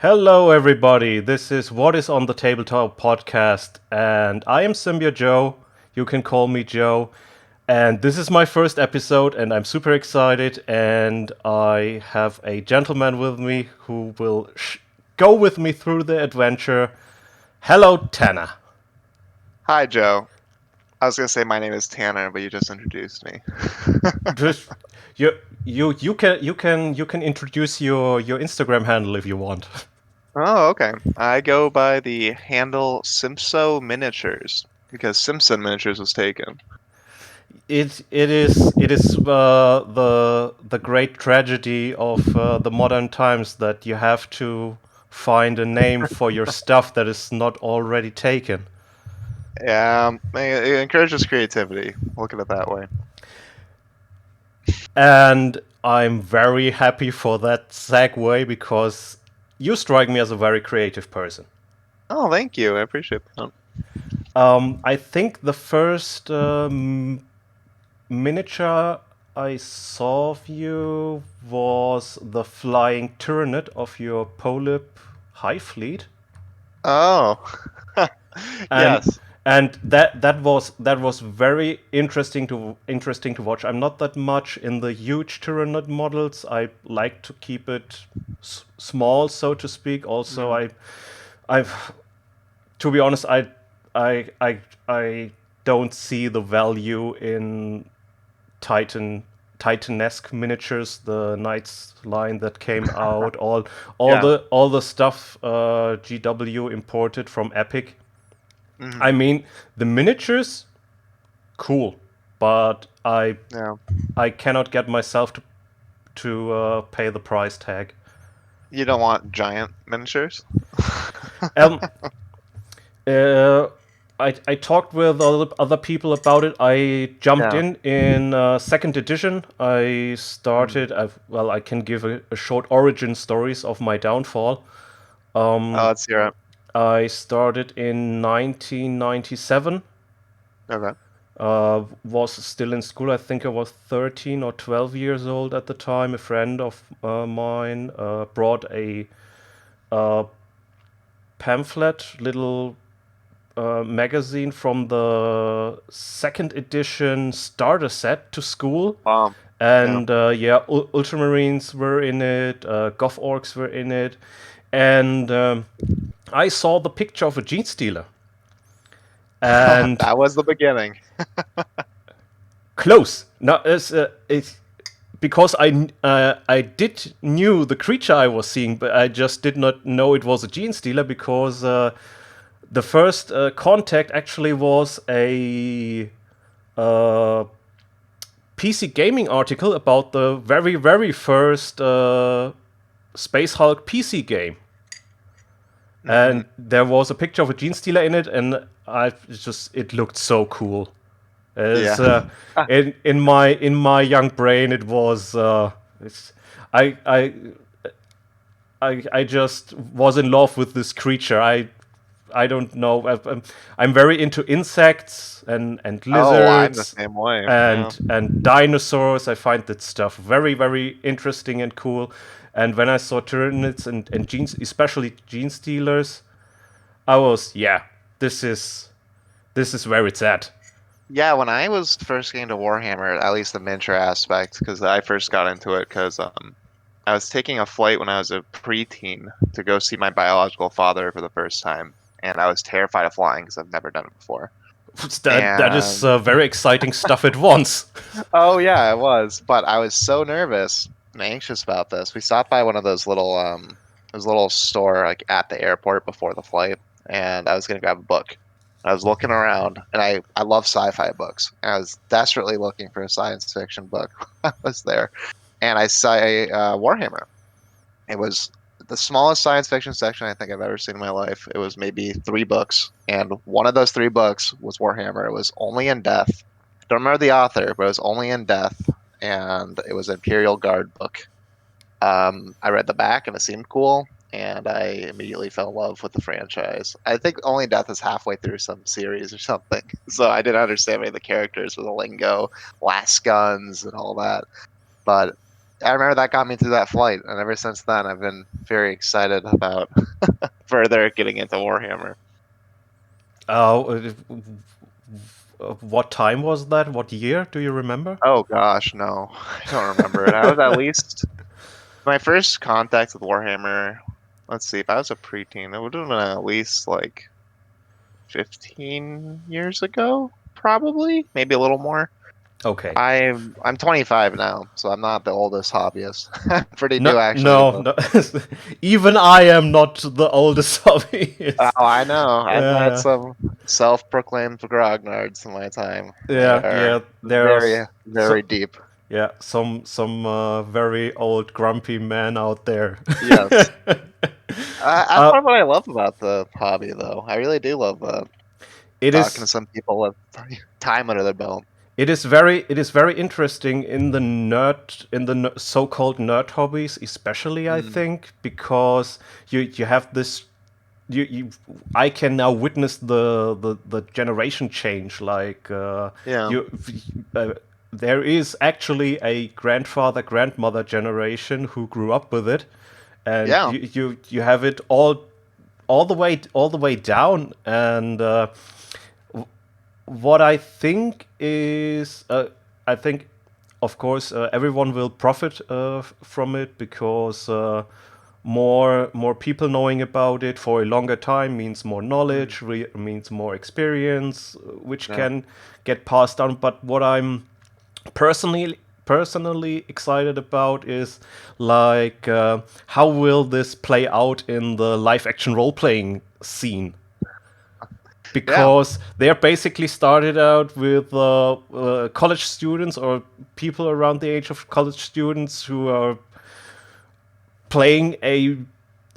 Hello, everybody. This is What is on the Tabletop podcast, and I am Symbio Joe. You can call me Joe. And this is my first episode, and I'm super excited. And I have a gentleman with me who will go with me through the adventure. Hello, Tanner. Hi, Joe. I was gonna say my name is Tanner, but you just introduced me. Just you, you can introduce your Instagram handle if you want. Oh, okay. I go by the handle simpsominiatures because Simpson Miniatures was taken. It is the great tragedy of the modern times that you have to find a name for your stuff that is not already taken. Yeah, it encourages creativity. Look at it that way. And I'm very happy for that segue because you strike me as a very creative person. Oh, thank you. I appreciate that. I think the first miniature I saw of you was the flying Tyranid of your Polip High Fleet. Oh, and yes. and that was very interesting to watch. I'm not that much in the huge Tyranid models. I like to keep it small, so to speak. Also, Mm. I've to be honest, I don't see the value in Titan Titanesque miniatures, the Knights line that came out, Yeah. all the stuff GW imported from Epic. I Hmm. mean, the miniatures, cool, but Yeah. I cannot get myself to pay the price tag. You don't want giant miniatures? Um, uh, I talked with other people about it. I jumped Yeah. in second edition. I Mm. started. Well, I can give a short origin stories of my downfall. Oh, Um, let's hear it. I started in 1997. Okay. Was still in school. I think I was 13 or 12 years old at the time. A friend of mine brought a uh, pamphlet, little magazine from the second edition starter set to school. Yeah. And yeah, Ultramarines were in it, Goth Orcs were in it. And I saw the picture of a Gene Stealer. And That was the beginning. close. No, it's because I did knew the creature I was seeing, but I just did not know it was a Gene Stealer because the first contact actually was a uh, PC gaming article about the very first Space Hulk PC game, Hmm. and there was a picture of a Gene Stealer in it, and it looked so cool. As Yeah. in my young brain, it was I I I just was in love with this creature. I don't know. I'm very into insects and Oh, I'm the lizards same way. Yeah. and dinosaurs. I find that stuff very interesting and cool. And when I saw Tyranids and genes, especially gene stealers, I was this is where it's at. Yeah, when I was first getting to Warhammer, at least the miniature aspect, because I first got into it because I was taking a flight when I was a preteen to go see my biological father for the first time, and I was terrified of flying because I've never done it before. That is And very exciting stuff at once. oh yeah, it was, but I was so nervous and anxious about this. We stopped by one of those little store like at the airport before the flight, and I was gonna grab a book. I was looking around, and I love sci-fi books. And I was desperately looking for a science fiction book. I was there, and I saw Warhammer. It was the smallest science fiction section I think I've ever seen in my life. It was maybe three books, and one of those three books was Warhammer. It was Only in Death. Don't remember the author, but it was Only in Death, and it was an Imperial Guard book. I read the back and it seemed cool, and I immediately fell in love with the franchise. I think Only in Death is halfway through some series or something, so I didn't understand any of the characters with the lingo, last guns, and all that. But I remember that got me through that flight, and ever since then, I've been very excited about further getting into Warhammer. Uh, what time was that? What year? Do you remember? Oh gosh, no, I don't remember it. I was at least my first contact with Warhammer. Let's see, if I was a preteen, it would have been at least like 15 years ago, probably, maybe a little more. Okay. I'm 25 now, so I'm not the oldest hobbyist. Pretty No, new actually. no, no. Even I am not the oldest Oh, hobbyist. I know. I've met Yeah, some self-proclaimed grognards in my time. They yeah, are yeah. There are very, very deep. yeah, some very old grumpy men out there. Yes. That's uh, part of what I love about the hobby, though. I really do love it talking to is some people with time under their belt. it is very interesting in the so-called nerd hobbies, especially I Mm, think, because you have this you I can now witness the generation change. Like yeah. you, uh, there is actually a grandfather grandmother generation who grew up with it, and Yeah. you have it all the way down. And what I think is, I think, of course, everyone will profit from it because more people knowing about it for a longer time means more Mm, knowledge, means more experience, which yeah. can get passed down. But what I'm personally excited about is like how will this play out in the live action role playing scene, Yeah. because they're basically started out with college students or people around the age of college students who are playing a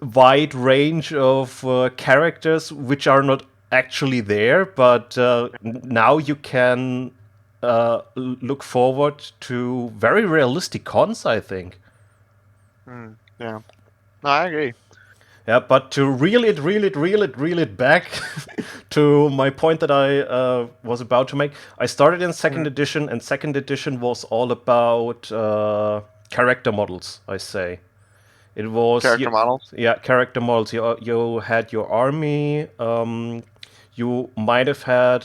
wide range of characters which are not actually there, but now you can look forward to very realistic cons, I think. Yeah. No, I agree. Yeah, but to reel it back to my point that I was about to make, I started in second Mm. edition, and second edition was all about character models. I say it was Character models. yeah, character models. You had your army. You might have had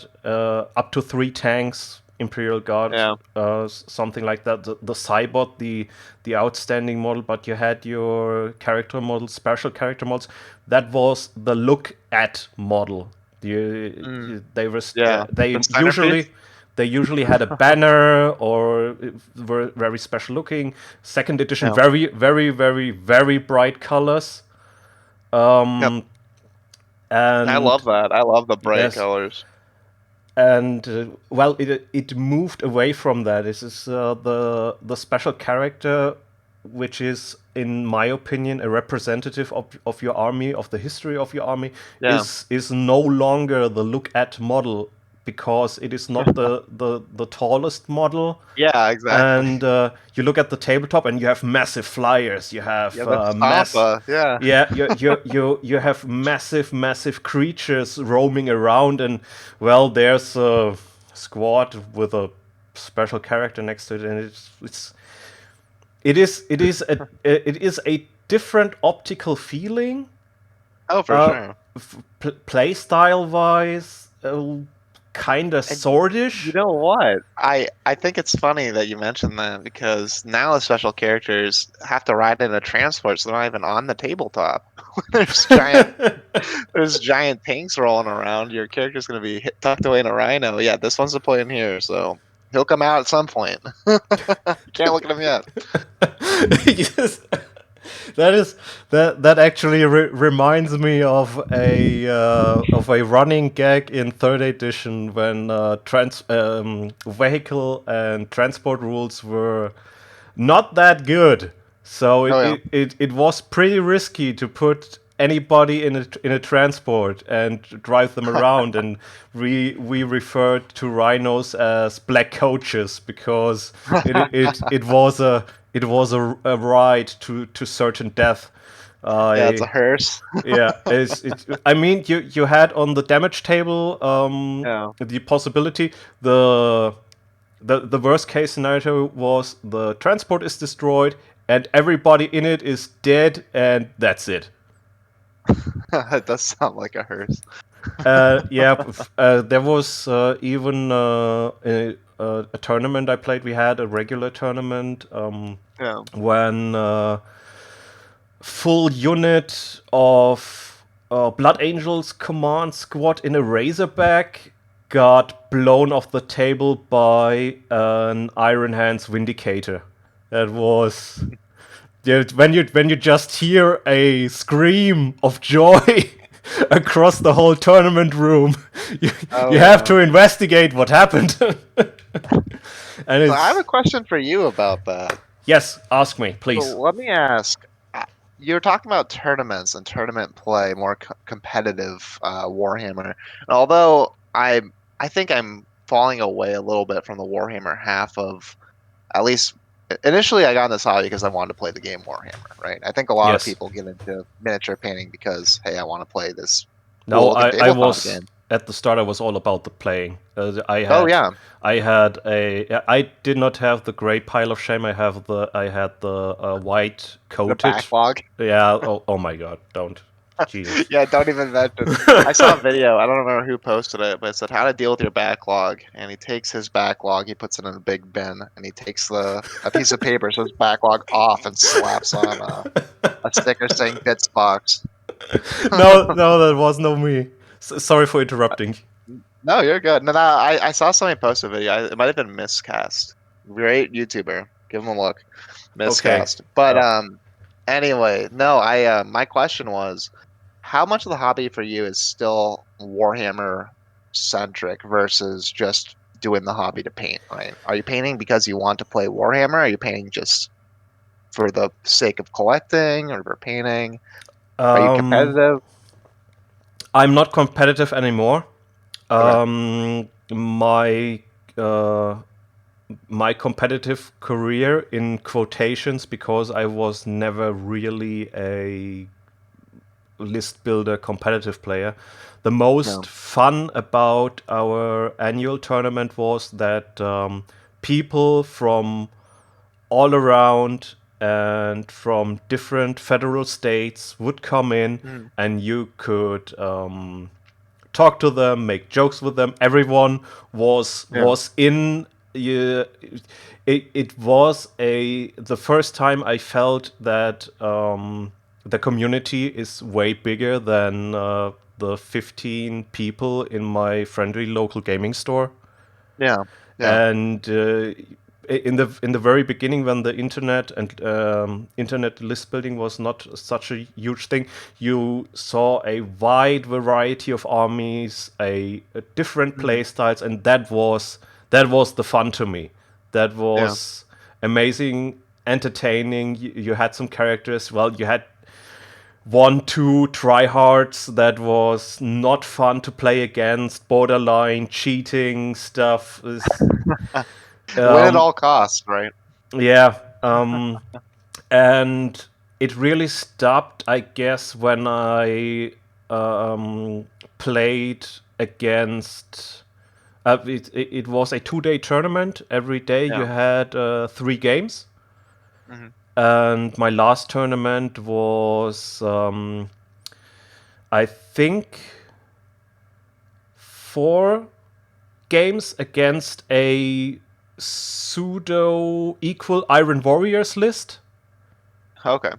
up to 3 tanks, Imperial Guard, Yeah. something like that. The Cybot, the outstanding model, but you had your character models, special character models. That was the look at model. Mm. They were Yeah. The centerpiece. they usually had a banner or were very special looking. Second edition, Yeah. very bright colors. Yep. Um, I love and that. I love the bright yes, colors. and well, it moved away from that. This is the special character, which is, in my opinion, a representative of your army, of the history of your army, Yeah. is no longer the look at model, because it is not the tallest model. Yeah, exactly. And you look at the tabletop and you have massive flyers, you have Yeah, the Stampa. Yeah. yeah, you have massive creatures roaming around, and well, there's a squad with a special character next to it, and it is a different optical feeling, Oh, for sure. play style wise, kind of And you swordish. know what? I think it's funny that you mentioned that because now the special characters have to ride in a transport, so they're not even on the tabletop. There's giant tanks rolling around. Your character's gonna be tucked away in a rhino. Yeah, this one's to play in here, so he'll come out at some point. Can't look at him yet. Yes. That is that actually reminds me of a running gag in third edition when vehicle and transport rules were not that good. So Oh yeah. it was pretty risky to put anybody in a transport and drive them around, and we referred to rhinos as black coaches because it was a ride to certain death. Yeah, it's a I hearse. Yeah, I mean, you had on the damage table Yeah. the possibility, the the worst case scenario was the transport is destroyed and everybody in it is dead, and that's it. It does sound like a hearse. There was even a tournament I played. We had a regular tournament Yeah. when full unit of Blood Angels command squad in a Razorback got blown off the table by an Iron Hands Vindicator. That was when you just hear a scream of joy across the whole tournament room, you, Oh you have yeah. to investigate what happened. And So I have a it's question for you about that. yes, ask me, So please. let me ask. You were talking about tournaments and tournament play, more competitive Warhammer. And although I think I'm falling away a little bit from the Warhammer half of at least initially I got into this hobby because I wanted to play the game Warhammer, right? I think a lot of Yes. people get into miniature painting because hey, I want to play this No, cool looking I tabletop was game. at the start. I was all about the playing. Oh yeah, I did not have the gray pile of shame. I had the white the coated. backlog. Yeah. Oh my God! Don't. Jesus. Yeah, don't even mention. I saw a video. I don't remember who posted it, but it said how to deal with your backlog. And he takes his backlog, he puts it in a big bin, and he takes a piece of paper, says backlog off, and slaps on a sticker saying bits box. No, that was no me. Sorry for interrupting. No, you're good. No, I saw somebody post a video. It might have been Miscast. Great YouTuber. Give him a look. Okay. Miscast. But Uh, anyway, no, I my question was, how much of the hobby for you is still Warhammer centric versus just doing the hobby to paint, right? Are you painting because you want to play Warhammer? Are you painting just for the sake of collecting or for painting? Are you um, competitive? I'm not competitive anymore. Okay. My uh, my competitive career in quotations, because I was never really a list builder competitive player. The most No. fun about our annual tournament was that people from all around and from different federal states would come in, Mm, and you could talk to them, make jokes with them. Everyone yeah. was in. Yeah, it was the first time I felt that the community is way bigger than the 15 people in my friendly local gaming store. Yeah. Yeah. And in the very beginning, when the internet and internet list building was not such a huge thing, you saw a wide variety of armies, a different play Mm, styles, and that was the fun to me. That yeah. was amazing, entertaining. You had some characters. Well, you had one, two tryhards that was not fun to play against, borderline cheating stuff. Win at Um, all costs, right? yeah, and it really stopped, I guess, when I played against. It was a 2-day tournament. Every day you Yeah. had 3 games, Hmm. and my last tournament was, I think, 4 games against a pseudo equal Iron Warriors list. Okay.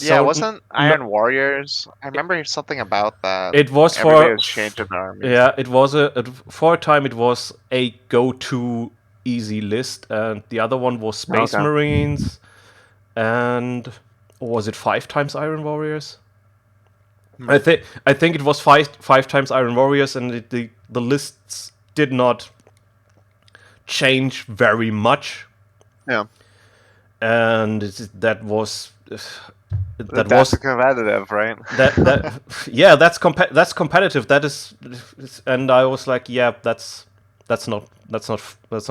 Yeah, So wasn't no, Iron Warriors? I remember something about that. it was Everybody was changing their armies. yeah, it was for a time it was a go-to easy list, and the other one was Space Okay. Marines, and or was it 5 times Iron Warriors? Hmm. I think it was five times Iron Warriors, and the lists did not change very much, Yeah. and that was that That's was a competitive, right? that yeah, that's competitive. That is, and I was like, yeah, that's not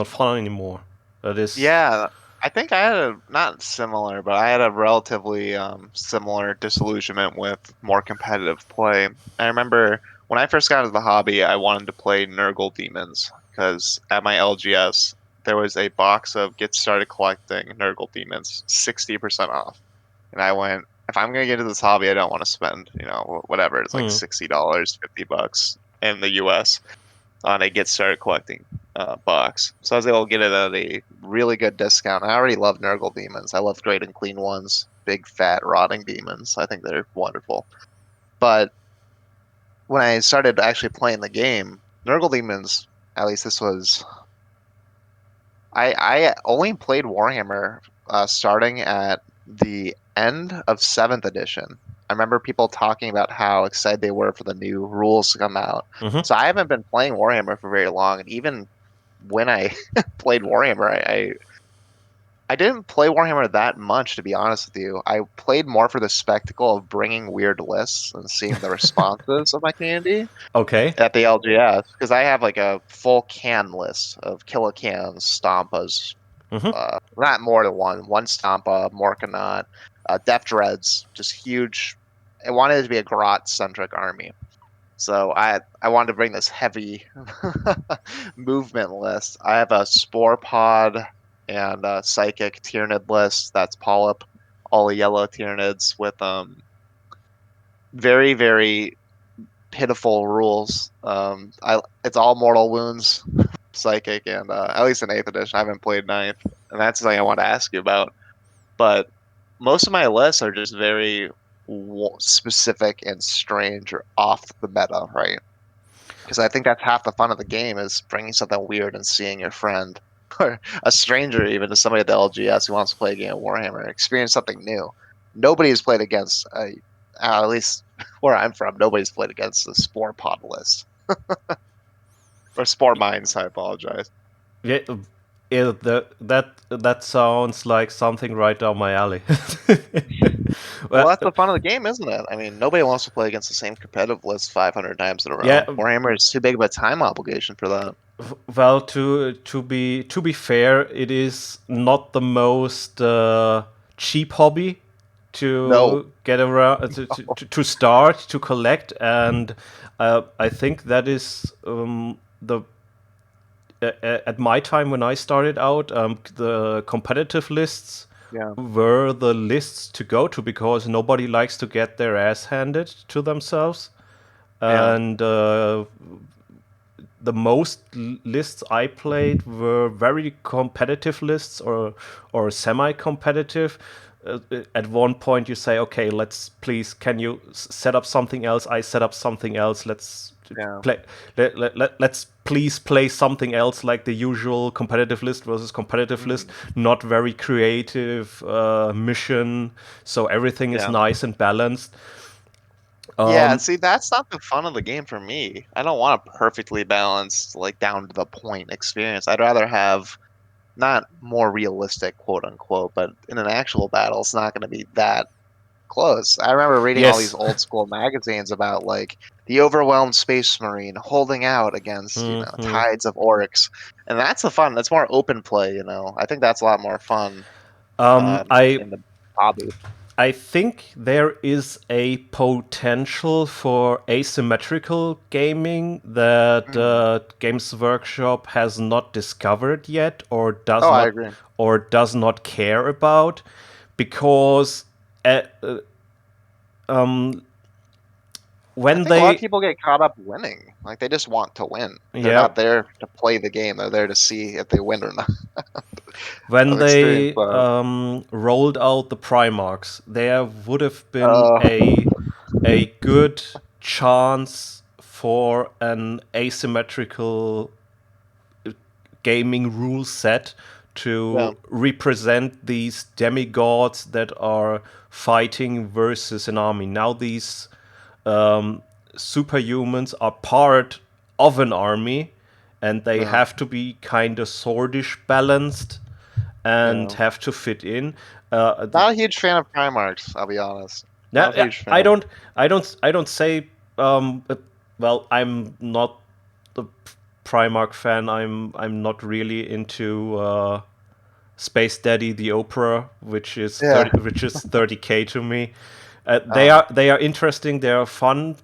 fun anymore. That is. Yeah, I think I had a not similar, but I had a relatively similar disillusionment with more competitive play. I remember when I first got into the hobby, I wanted to play Nurgle Demons because at my LGS, there was a box of Get Started Collecting Nurgle Demons, 60% off. And I went, if I'm gonna get into this hobby, I don't want to spend, whatever. It's like Hmm. $60, $50 in the US on a Get Started Collecting box. So I was able to get it at a really good discount. I already love Nurgle Demons. I love Great and Clean ones, big, fat, rotting demons. I think they're wonderful. But when I started actually playing the game, Nurgle Demons, at least this was, I only played Warhammer starting at the end of 7th edition. I remember people talking about how excited they were for the new rules to come out. Hmm. So I haven't been playing Warhammer for very long, and even when I played Warhammer, I didn't play Warhammer that much, to be honest with you. I played more for the spectacle of bringing weird lists and seeing the responses of my community Okay. at the LGS, because I have like a full can list of Killicans, Stompas, Hmm. not more than one Stampa, Morkanaut, Def Dreads, just huge. I wanted it to be a Grot centric army. So I wanted to bring this heavy movement list. I have a Spore Pod and a Psychic Tyrannid list. That's Polyp, all the yellow Tyranids with very, very pitiful rules. It's all mortal wounds, Psychic, and at least in 8th edition. I haven't played ninth, and that's something I want to ask you about. But most of my lists are just very specific and strange or off the meta, right? Because I think that's half the fun of the game is bringing something weird and seeing your friend or a stranger, even to somebody at the LGS who wants to play a game of Warhammer, experience something new. Nobody has played against, at least where I'm from, nobody's played against the Spore Pod list or Spore Mines. I apologize. Yeah, that sounds like something right down my alley. Well, Well, that's the fun of the game, isn't it? I mean, nobody wants to play against the same competitive list 500 times in a yeah. row. Warhammer is too big of a time obligation for that. Well, to be fair, it is not the most cheap hobby No. to get around to start to collect, and I think that is the at my time when I started out, the competitive lists Yeah. were the lists to go to because nobody likes to get their ass handed to themselves. Yeah. And the most lists I played were very competitive lists or semi-competitive. At one point, you say, "Okay, let's please. Can you set up something else? I set up something else. Let's Yeah. play. Let's please play something else like the usual competitive list versus competitive list. Mhm. Not very creative mission. So everything is Yeah. nice and balanced." Yeah, Um, see, that's not the fun of the game for me. I don't want a perfectly balanced, like down to the point experience. I'd rather have not more realistic, quote unquote, but in an actual battle, it's not going to be that close. I remember reading all these yes. old school magazines about like the overwhelmed space marine holding out against, Mhm. tides of orcs. And that's the fun. That's more open play. I think that's a lot more fun I in the hobby. I think there is a potential for asymmetrical gaming that Mm. Games Workshop has not discovered yet, Oh, I agree. or does not care about, because uh, uh, um, I when think a lot of they people get caught up winning. Like they just want to win. They're yeah not there to play the game. They're there to see if they win or not. when I've experienced they that. rolled out the Primarchs, there would have been Uh, a good chance for an asymmetrical gaming rule set yeah, to represent these demigods that are fighting versus an army. Now these superhumans are part of an army, and they yeah, have to be kind of swordish balanced and yeah. have to fit in. Uh, Not a huge fan of Primarchs, I'll be honest. Now, Not a huge I fan. don't, I don't say. Well, I'm not the Primarch fan. I'm not really into Space Daddy the Opera, Yeah. which is 30K to me. Uh, They are interesting. They are fun,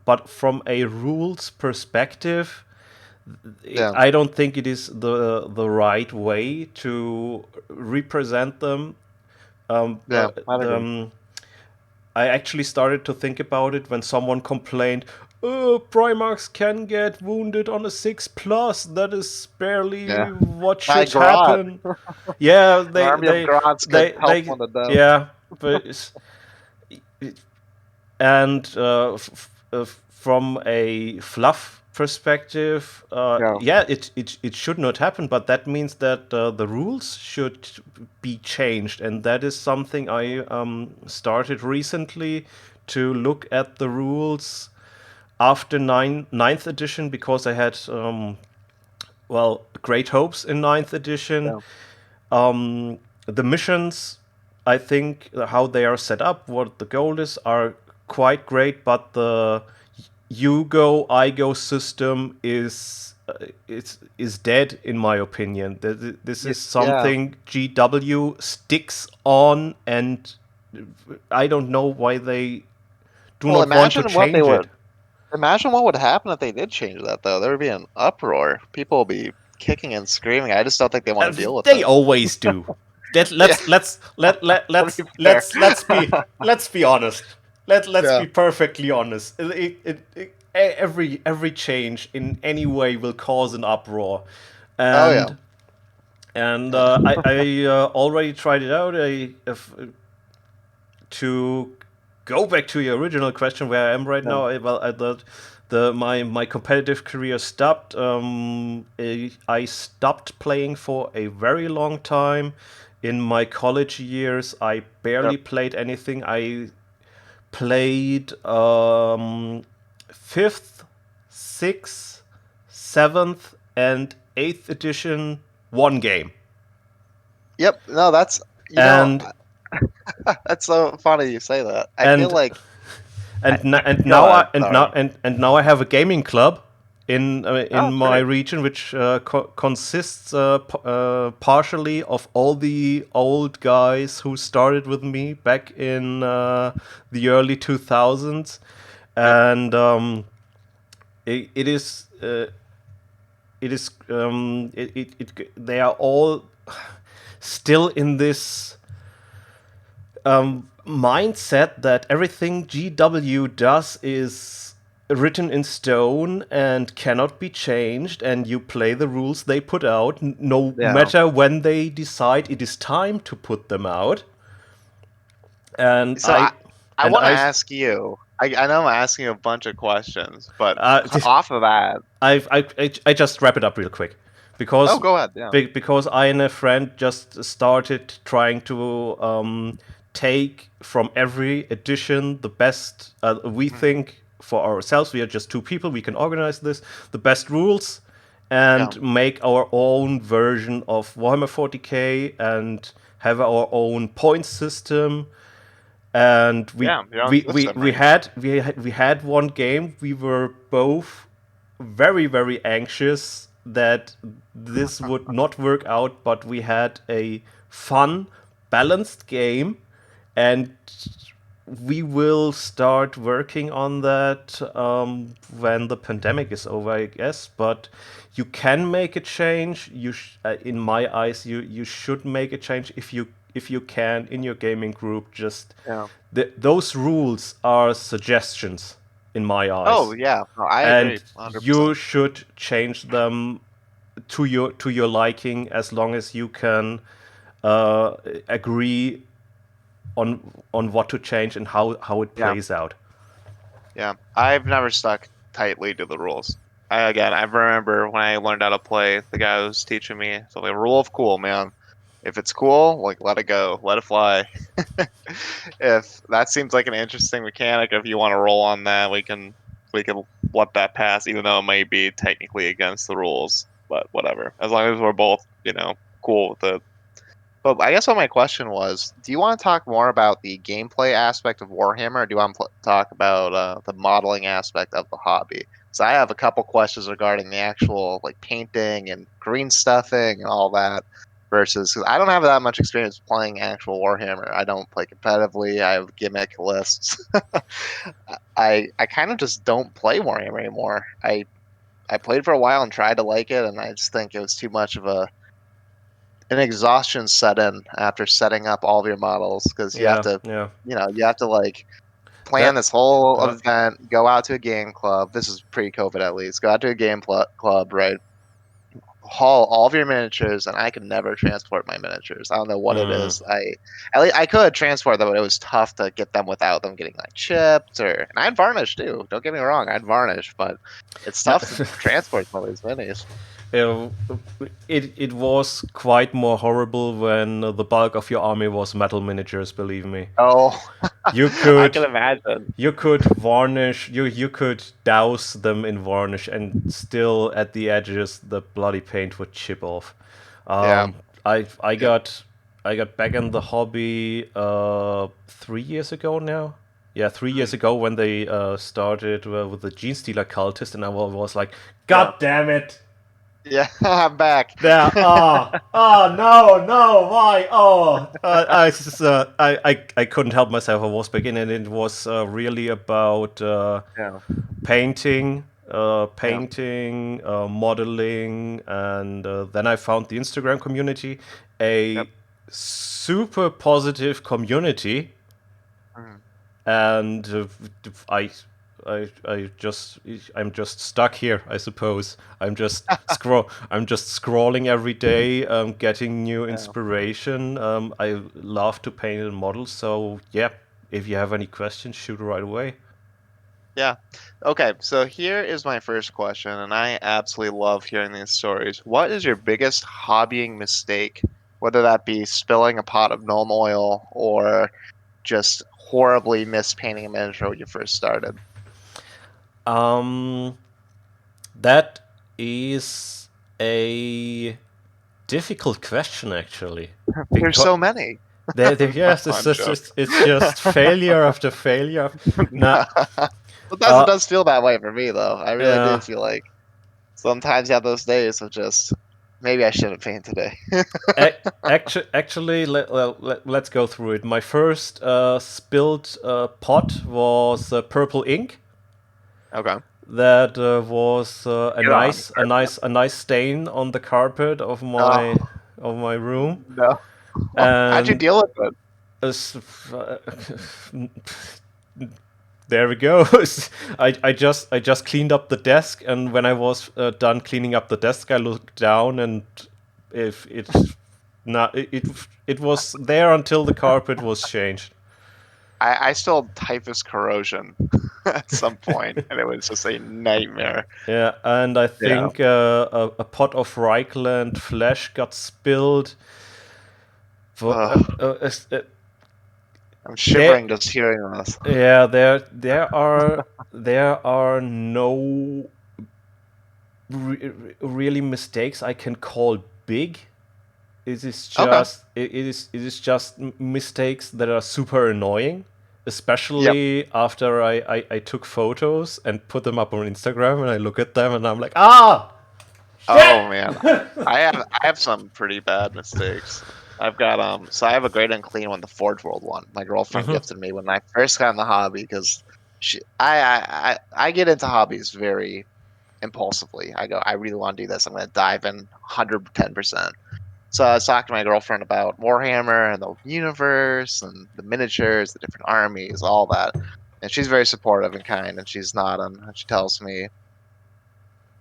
but from a rules perspective, Yeah. I don't think it is the right way to represent them. Yeah. I'd agree. I actually started to think about it when someone complained, "Oh, Primarchs can get wounded on a 6+. That is Yeah. barely what My should garage, happen." Yeah, an army of Grots could help they one of them. yeah, but and from a fluff perspective, Yeah. yeah, it should not happen, but that means that the rules should be changed, and that is something I started recently to look at the rules after ninth edition, because I had well, great hopes in ninth edition. Yeah. The missions, I think, how they are set up, what the goal is, are quite great, but the you go, I go system is dead in my opinion. This is Yeah. something GW sticks on, and I don't know why they do Well, not want to change it. imagine what would happen if they did change that, though. There would be an uproar. People would be kicking and screaming. I just don't think they want to deal with They it. always do. That Yeah, to be fair. let's be honest. Let's Yeah. be perfectly honest. Every change in any way will cause an uproar, Oh yeah. and I already tried it out. To go back to your original question, where I am right Yeah. now, well, my competitive career stopped. I stopped playing for a very long time. In my college years, I barely Yep. played anything. I played fifth, sixth, seventh, and eighth edition one game, Yep. No, and that's so funny you say that. I feel and like and go now ahead. Sorry. and now I have a gaming club Oh, in that's my great. region, which consists partially of all the old guys who started with me back in the early 2000s, Yep. and it is they are all still in this mindset that everything GW does is written in stone and cannot be changed, and you play the rules they put out, no Yeah. matter when they decide it is time to put them out. And So I I and want to I ask you. I know I'm asking you a bunch of questions, but uh, off of that, I just wrap it up real quick, oh, because go ahead. Yeah. because I and a friend just started trying to take from every edition the best we Mhm. think for ourselves. We are just two people. We can organize this, the best rules, Yeah. and make our own version of Warhammer 40k and have our own point system. And Yeah. Your own system, right? we had one game. We were both very anxious that this would not work out, but we had a fun, balanced game, and we will start working on that when the pandemic is over, I guess. But you can make a change. In my eyes, you should make a change if you can in your gaming group. Just Yeah. those rules are suggestions in my Oh eyes, yeah. No, I agree, and 100%. you should change them to your liking, as long as you can agree on what to change and how it Yeah. plays out. Yeah. I've never stuck tightly to the rules. Again, I remember when I learned how to play, the guy who was teaching me, so the rule of cool, man. If it's cool, like let it go, let it fly. If that seems like an interesting mechanic, if you want to roll on that, we can let that pass, even though it may be technically against the rules. But whatever, as long as we're both, cool with it. But I guess what my question was, do you want to talk more about the gameplay aspect of Warhammer, or do you want to talk about the modeling aspect of the hobby? So I have a couple questions regarding the actual like painting and green stuffing and all that. Versus, 'cause I don't have that much experience playing actual Warhammer. I don't play competitively. I have gimmick lists. I kind of just don't play Warhammer anymore. I I played for a while and tried to like it, and I just think it was too much of an exhaustion set in after setting up all of your models because you have Yeah, to, yeah. you have to like plan That this whole uh, event, go out to a game club. This is pre-COVID at least. Go out to a club, right? Haul all of your miniatures, and I could never transport my miniatures. I don't know what it mm. is. At least I could transport them, but it was tough to get them without them getting like chipped and I'd varnish too. Don't get me wrong, I'd varnish, but it's No. tough to transport some of these minis. Uh, it was quite more horrible when the bulk of your army was metal miniatures. Believe me, Oh, you I could can imagine. you could varnish you could douse them in varnish, and still at the edges the bloody paint would chip off. Yeah. Um, I Yeah. got I got back in the hobby 3 years ago now. Yeah, 3 years Mm, ago when they started with the Gene Stealer cultist, and I was like, yeah. God damn it! Yeah. I'm back. There. No, no, why? I couldn't help myself. I was beginning. It was really about Yeah. painting, Yeah. modeling, and then I found the Instagram community, a Yep. super positive community, Mm, and I, I'm just stuck here. I suppose I'm just scrolling every day, getting new yeah. inspiration. I love to paint and model, so yeah. If you have any questions, shoot right away. Yeah. Okay, so here is my first question, and I absolutely love hearing these stories. What is your biggest hobbying mistake, whether that be spilling a pot of gnome oil or just horribly mispainting a miniature when you first started? Um, that is a difficult question, actually, There's because so many. No, yes, I'm joking. it's just failure after failure. Now, But it uh, does feel that way for me, though. I really do yeah, feel like sometimes you have those days of just maybe I shouldn't paint today. actually, let's go through it. My first spilled pot was purple ink. Okay. That was Get on. a nice stain on the carpet Oh, of my room, no. How'd you and deal with it? as, there we go. I just cleaned up the desk, and when I was done cleaning up the desk, I looked down, and if it not it was there until the carpet was changed. I still had typhus corrosion at some point, and it was just a nightmare. Yeah, and I Yeah. think a pot of Reichland flesh got spilled. For, Ugh, I'm there, shivering just hearing this. yeah, there are no really mistakes I can call big. Okay. It is just mistakes that are super annoying, Yep. especially after I took photos and put them up on Instagram, and I look at them and I'm like, shit. Oh man. I have some pretty bad mistakes. I've got so I have a great and clean one, the Forge World one. My girlfriend Mhm. gifted me when I first got in the hobby because I get into hobbies very impulsively. I go, I really want to do this. I'm going to dive in 110%. So I was talking to my girlfriend about Warhammer and the universe and the miniatures, the different armies, all that. And she's very supportive and kind, and she's nodding. And she tells me,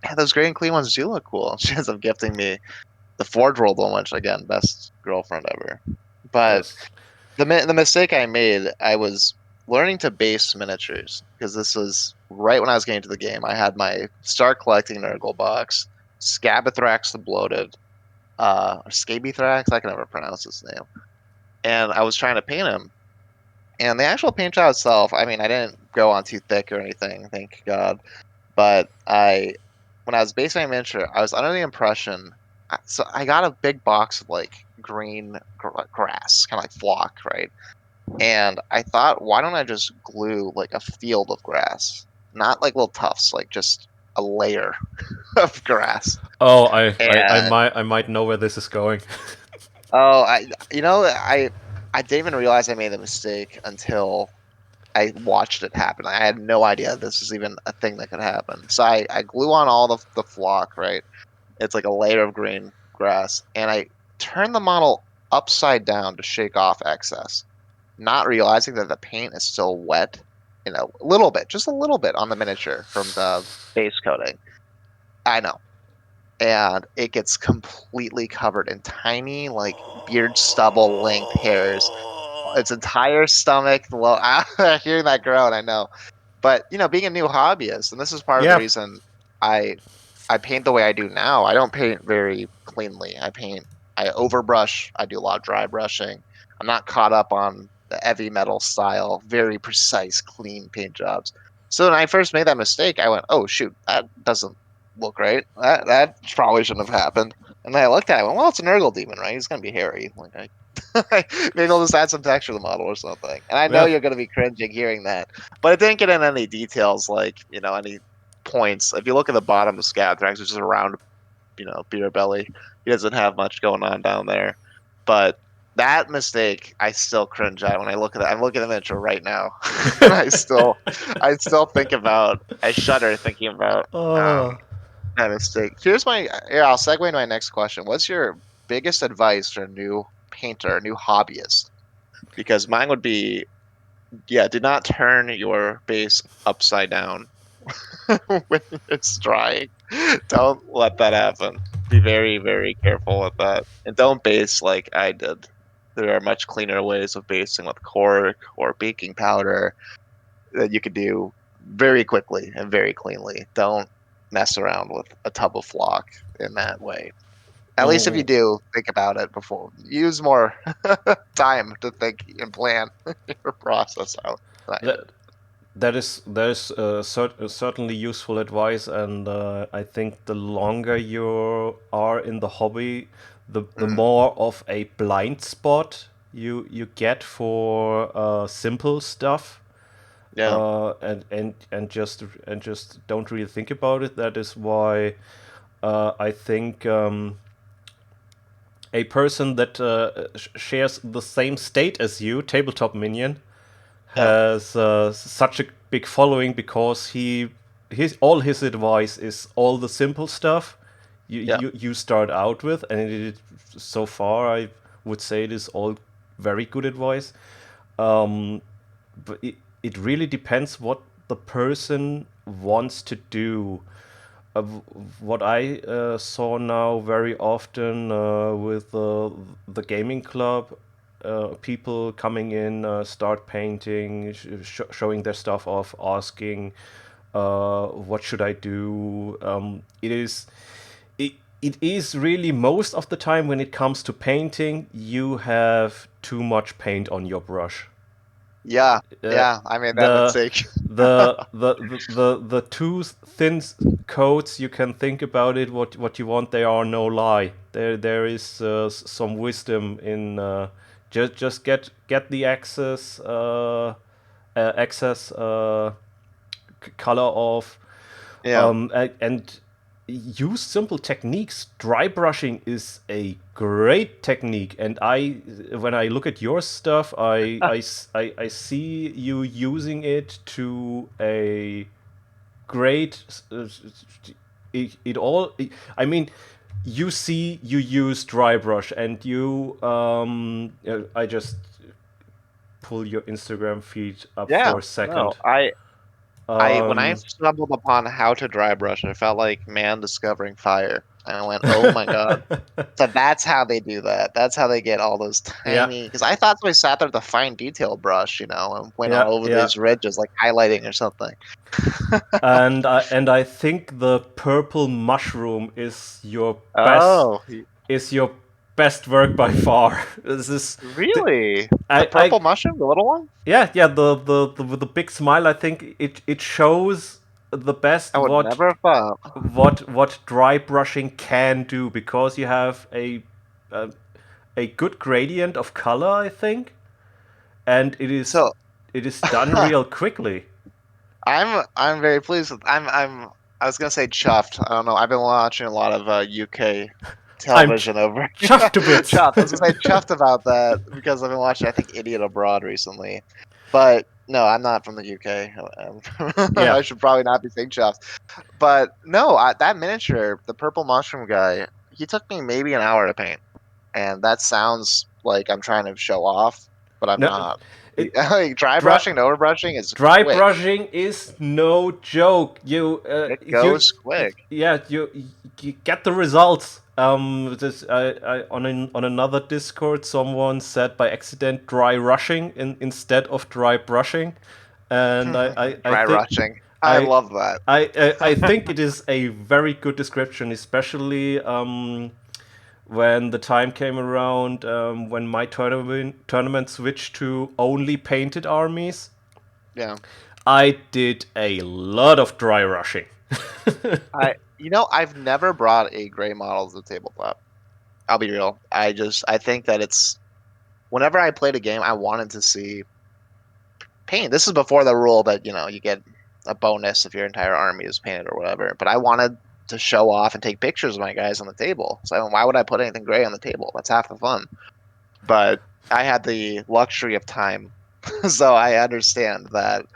"Yeah, those gray and clean ones do look cool." She ends up gifting me the Forge World one, which again, best girlfriend ever. But Yes. the mistake I made, I was learning to base miniatures because this was right when I was getting into the game. I had my start collecting Nurgle box, Scabathrax the Bloated, or Scabythrax, I can never pronounce his name. And I was trying to paint him. And the actual paint job itself, I mean, I didn't go on too thick or anything, thank God. But when I was basing my miniature, I was under the impression. So I got a big box of like green grass, kind of like flock, right? And I thought, why don't I just glue like a field of grass, not like little tufts, like just a layer of grass. Oh, And I might know where this is going. oh, I didn't even realize I made the mistake until I watched it happen. I had no idea this was even a thing that could happen. So I glue on all the flock, right? It's like a layer of green grass, and I turn the model upside down to shake off excess, not realizing that the paint is still wet, a little bit, just a little bit on the miniature from the base coating. I know. And it gets completely covered in tiny, like beard stubble length hairs. Its entire stomach, hearing that groan, I know. But being a new hobbyist, and this is part of the Yeah. reason I I paint the way I do now. I don't paint very cleanly. I overbrush. I do a lot of dry brushing. I'm not caught up on the heavy metal style, very precise, clean paint jobs. So when I first made that mistake, I went, "Oh shoot, that doesn't look right. That probably shouldn't have happened." And then I looked at it, and went, "Well, it's an Nurgle demon, right? He's gonna be hairy. Like, maybe I'll just add some texture to the model or something." And I know Yeah. you're gonna be cringing hearing that, but it didn't get in any details, like any points. If you look at the bottom of Scalathrax, which is a round, beer belly, he doesn't have much going on down there. But that mistake, I still cringe at when I look at it. I'm looking at the miniature right now, and I still think about, I shudder thinking about Oh. that mistake. Here, I'll segue into my next question. What's your biggest advice for a new painter, a new hobbyist? Because mine would be, yeah, do not turn your base upside down when it's drying. Don't let that happen. Be very, very careful with that. And don't base like I did. There are much cleaner ways of basing with cork or baking powder that you could do very quickly and very cleanly. Don't mess around with a tub of flock in that way. At least if you Mm. do, think about it before. Use more time to think and plan your process out than I did. That that is certainly useful advice, and I think the longer you are in the hobby, the Mm, more of a blind spot you get for simple stuff, yeah, and just don't really think about it. That is why I think a person that shares the same state as you, tabletop minion, yeah, has such a big following because all his advice is all the simple stuff you yeah, you, you start out with, and so far I would say it is all very good advice. But it really depends what the person wants to do. What I saw now very often with the gaming club, people coming in, start painting, showing their stuff off, asking, "What should I do?" It is really most of the time when it comes to painting, you have too much paint on your brush. yeah, Uh, yeah. I made that the mistake. the two thin coats, you can think about it what you want. They are no lie. There is some wisdom in just get the excess color off, Yeah. and use simple techniques. Dry brushing is a great technique, and when I look at your stuff, I see you using it to a great. I mean, you use dry brush, and I just pull your Instagram feed up Yeah. for a No, second. I when I Um, stumbled upon how to dry brush, I felt like man discovering fire. And I went, "Oh my God." So that's how they do that. That's how they get all those yeah, tiny, because I thought somebody sat there with a fine detail brush, and went all yeah, over yeah. these ridges like highlighting or something. And I think the purple mushroom Oh, is your best work by far. This is the, really? The I purple mushroom, the little one? yeah, with the big smile. I think it shows the best I would never have thought. what dry brushing can do, because you have a, a good gradient of color, I think, and So it is done real quickly. I'm very pleased with I was gonna say chuffed. I don't know. I've been watching a lot of UK I'm television over chuffed to bits. chuffed. I was gonna say chuffed about that because I've been watching I think Idiot Abroad recently. But No, I'm not from the UK. Yeah. I should probably not be saying shops. But no, that miniature, the purple mushroom guy, he took me maybe an hour to paint, and that sounds like I'm trying to show off, but I'm No, not. it, Like, dry dry, brushing to overbrushing is dry quick. brushing is no joke. It goes quick. Yeah, you get the results. On another Discord, someone said by accident dry rushing instead of dry brushing, and I Dry think rushing. I I love that. I think it is a very good description, especially when the time came around when my tournament switched to only painted armies. Yeah. I did a lot of dry rushing. I've never brought a gray model to the tabletop. I'll be real. I think that it's whenever I played a game, I wanted to see paint. This is before the rule that, you get a bonus if your entire army is painted or whatever. But I wanted to show off and take pictures of my guys on the table. So why would I put anything gray on the table? That's half the fun. But I had the luxury of time. So I understand that,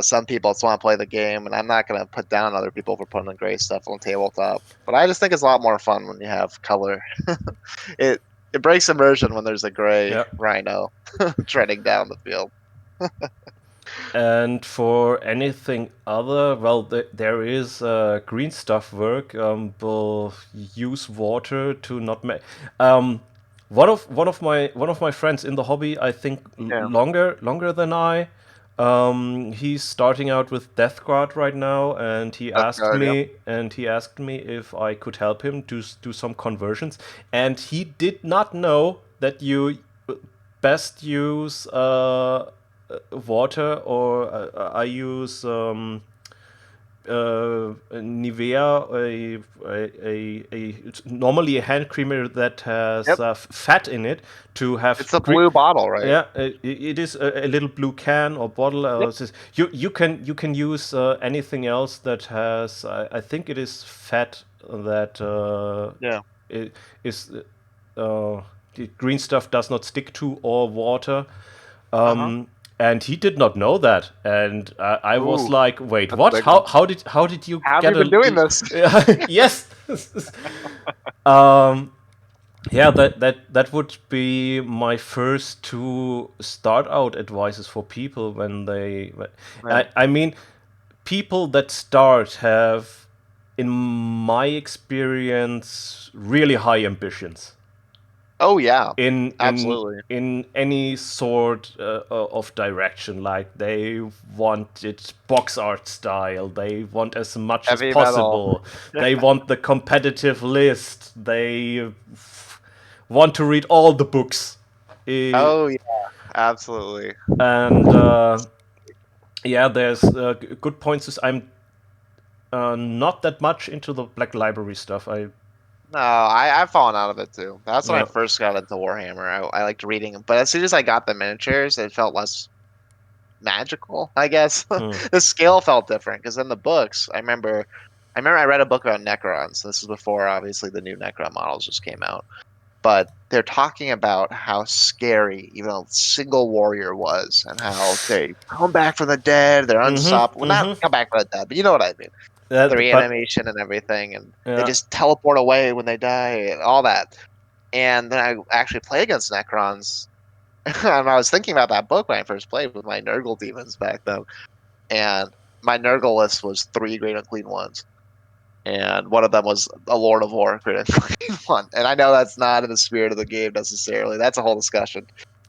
some people just want to play the game, and I'm not going to put down other people for putting the gray stuff on the tabletop. But I just think it's a lot more fun when you have color. It it breaks immersion when there's a gray Yeah. rhino treading down the field. And for anything other, well, there is green stuff work. Will use water to not make. One of my friends in the hobby, I think Yeah, longer than I. He's starting out with Death Guard right now, and he that's asked good. Yep. me if I could help him to do some conversions. And he did not know that you best use water, or I use Nivea, it's normally a hand creamer that has Yep. fat in it to have It's a blue bottle, right? yeah, it is a little blue can or bottle. Yep. You can use anything else that has. I think it is fat that Yeah. i- is the green stuff does not stick to, or water. Uh-huh. And he did not know that, and I was Ooh, like, "Wait, that's a what? big one. How did you How have you get been doing a?" this? Yes. um, yeah, that would be my first two start out advices for people when they. Yeah. I mean, people that start have, in my experience, really high ambitions Oh yeah, in in absolutely. in any sort of direction. Like they want it box art style, they want as much as Heavy metal. possible, they want the competitive list, they want to read all the books. Eh, Oh yeah, absolutely. and yeah, there's good points. I'm not that much into the Black Library stuff. No, I've fallen out of it too. That's when I Yeah. first got into Warhammer. I liked reading, but as soon as I got the miniatures, it felt less magical, I guess. Hmm. The scale felt different because in the books, I remember I read a book about Necrons. This is before obviously the new Necron models just came out. But they're talking about how scary even a single warrior was, and how they come back from the dead, they're unstoppable. Well, not Mm-hmm. come back from the dead, but you know what I mean. The But reanimation and everything, and they yeah. just teleport away when they die, and all that. And then I actually play against Necrons, and I was thinking about that book when I first played with my Nurgle demons back then. And my Nurgle list was 3 Great Unclean Ones, and one of them was a Lord of War Great Unclean One. And I know that's not in the spirit of the game necessarily. That's a whole discussion.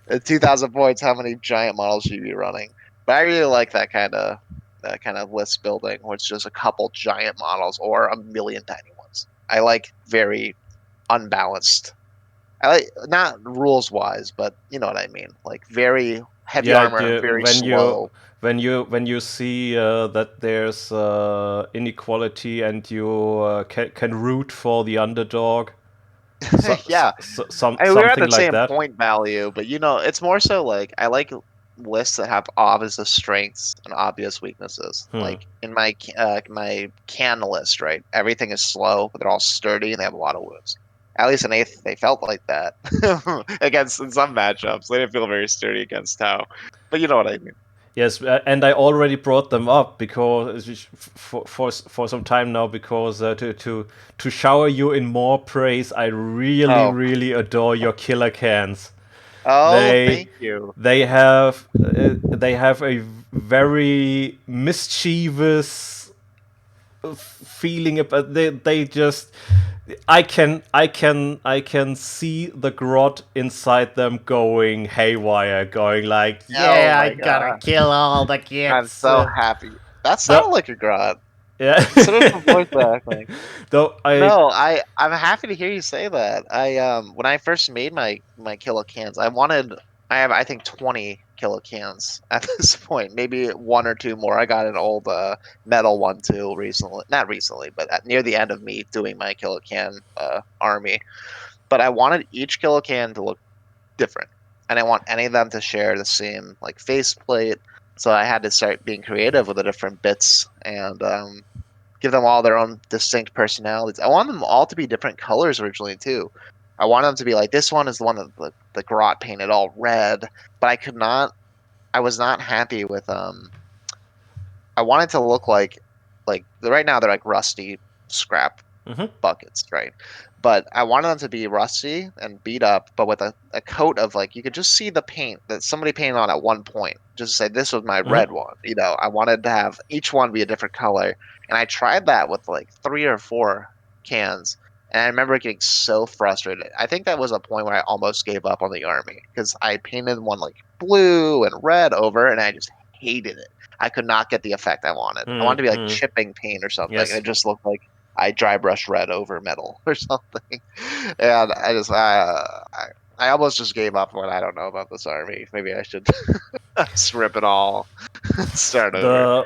At 2,000 points, how many giant models should you be running? But I really like that kind of list building, where it's just a couple giant models or a million tiny ones. I like very unbalanced. I like not rules wise, but you know what I mean. Like very heavy Yeah, armor, very when you slow. when you see that there's inequality, and you can root for the underdog, Yeah, we were at something the like same that. point value, but it's more so like I like lists that have obvious strengths and obvious weaknesses. Hmm. Like in my can list, right? Everything is slow, but they're all sturdy and they have a lot of wounds. At least in eighth, they felt like that against in some matchups. They didn't feel very sturdy against Tau, but you know what I mean. Yes, and I already brought them up because for some time now because to shower you in more praise, I really Oh, really adore your killer cans. oh, They thank you. they have a very mischievous feeling about they just I can see the grot inside them going haywire, going like, Oh yeah, I my gotta god, kill all the I'm kids. so happy. That The sounded like a grot. Yeah. Consider the voice acting. Though I No, I'm happy to hear you say that. When I first made my kilo cans, I have I think 20 kilo cans at this point, maybe one or two more. I got an old metal one too recently, not recently, but near the end of me doing my kilo can army. But I wanted each kilo can to look different. I didn't want any of them to share the same like faceplate. So I had to start being creative with the different bits and give them all their own distinct personalities. I want them all to be different colors originally too. I want them to be like this one is the one that the grot painted all red, but I was not happy with I wanted to look like right now they're like rusty scrap Mhm. buckets, right? But I wanted them to be rusty and beat up, but with a coat of like you could just see the paint that somebody painted on at one point. Just say this was my Mhm. red one. I wanted to have each one be a different color. And I tried that with like three or four cans. And I remember getting so frustrated. I think that was a point where I almost gave up on the army because I painted one like blue and red over, and I just hated it. I could not get the effect I wanted. I wanted to be like Mhm. chipping paint or something, and Yes. it just looked like I dry brush red over metal or something. And I almost just gave up when I don't know about this army. Maybe I should just rip it all, start over.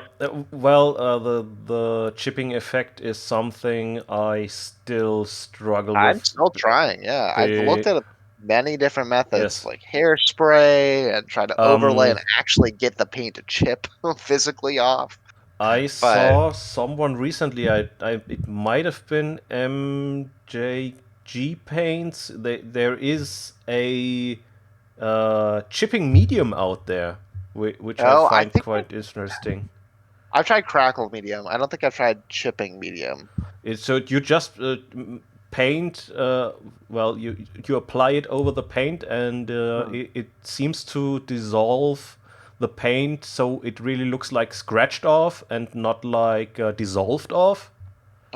The chipping effect is something I still struggle I'm with. still trying. Yeah, I've looked Be, at many different methods, yes. like hairspray and try to overlay Um, and actually get the paint to chip physically off. I But saw someone recently. It might have been MJG paints. There is a chipping medium out there, which I oh, I find think quite interesting. I've tried crackle medium. I don't think I've tried chipping medium. So you just paint. Well, you apply it over the paint, and Hmm. it seems to dissolve the paint, so it really looks like scratched off and not like dissolved off.